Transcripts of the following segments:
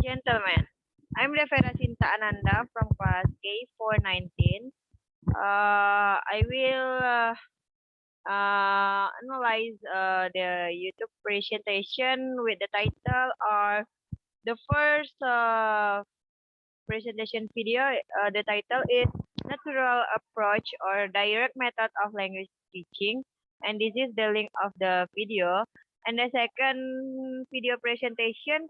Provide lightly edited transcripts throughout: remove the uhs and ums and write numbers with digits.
Gentlemen, I'm Devera Sinta Ananda from class K419. I will analyze the YouTube presentation with the title or the first presentation video. The title is Natural Approach or Direct Method of Language Teaching. And this is the link of the video. And the second video presentation,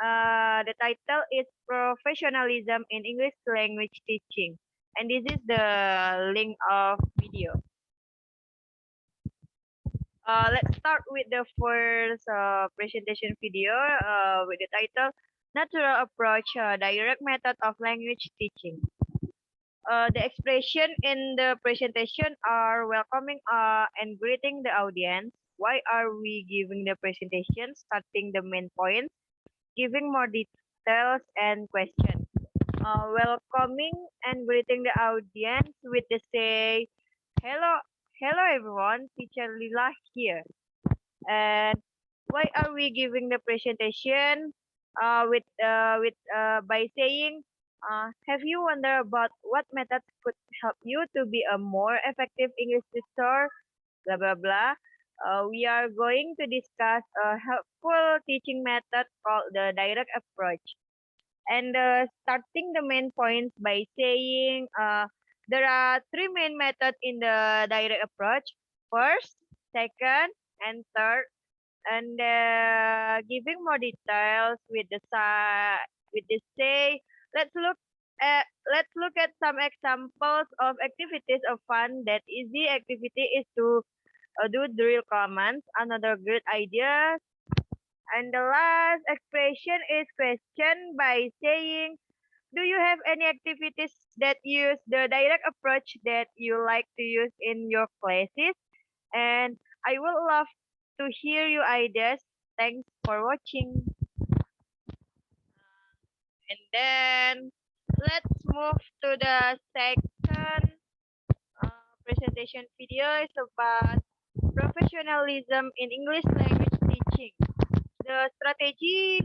the title is Professionalism in English Language Teaching. And this is the link of video. Let's start with the first presentation video with the title Natural Approach, Direct Method of Language Teaching. The expression in the presentation are welcoming and greeting the audience. Why are we giving the presentation? Starting the main points, giving more details and questions. Welcoming and greeting the audience with the say, hello everyone, Teacher Lila here. And why are we giving the presentation? By saying, have you wondered about what methods could help you to be a more effective English teacher? Blah blah blah. We are going to discuss a helpful teaching method called the direct approach. And starting the main points by saying, there are three main methods in the direct approach: first, second, and third. And giving more details with the say, let's look at some examples of activities of fun. That easy activity is to do drill commands. Another good idea. And the last expression is question by saying, do you have any activities that use the direct approach that you like to use in your classes? And I would love to hear your ideas. Thanks for watching. And then let's move to the second presentation video. It's about professionalism in English language teaching. The strategy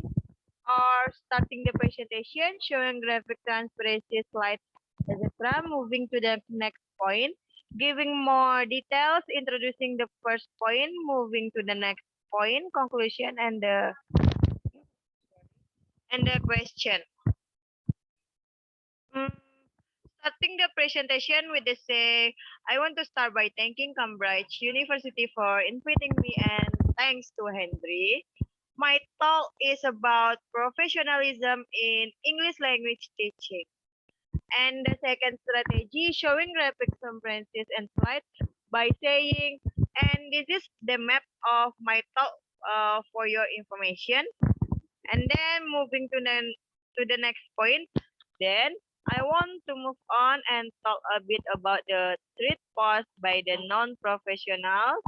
are starting the presentation, showing graphic transparency slides, etc. Moving to the next point, giving more details, introducing the first point, moving to the next point, conclusion, and the question. Starting the presentation with the say, I want to start by thanking Cambridge University for inviting me, and thanks to Henry. My talk is about professionalism in English language teaching. And the second strategy, showing graphic references and slides by saying, and this is the map of my talk for your information. And then moving to the next point, then I want to move on and talk a bit about the treat posed by the non-professionals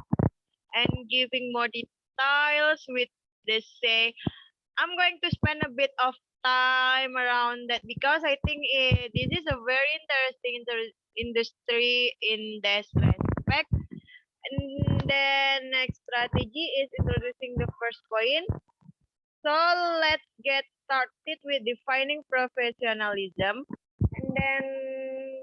and giving more details with the say, I'm going to spend a bit of time around that because I think this is a very interesting industry in this respect. And then next strategy is introducing the first point. So let's get started with defining professionalism. And then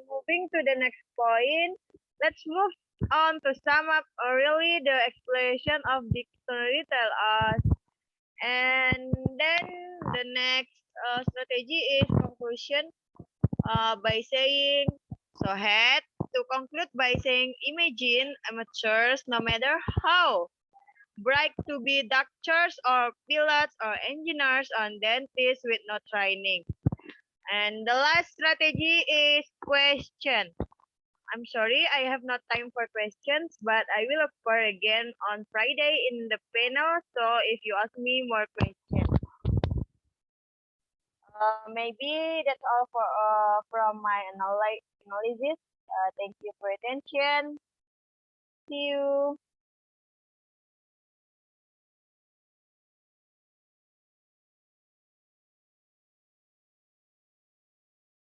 moving to the next point, let's move on to sum up really the explanation of dictionary tell us. And then the next strategy is conclusion by saying, so head to conclude by saying, imagine amateurs, no matter how bright to be doctors or pilots or engineers or dentists with no training. And the last strategy is question. I'm sorry, I have no time for questions, but I will appear again on Friday in the panel. So if you ask me more questions, maybe that's all for from my analysis. Thank you for your attention. See you.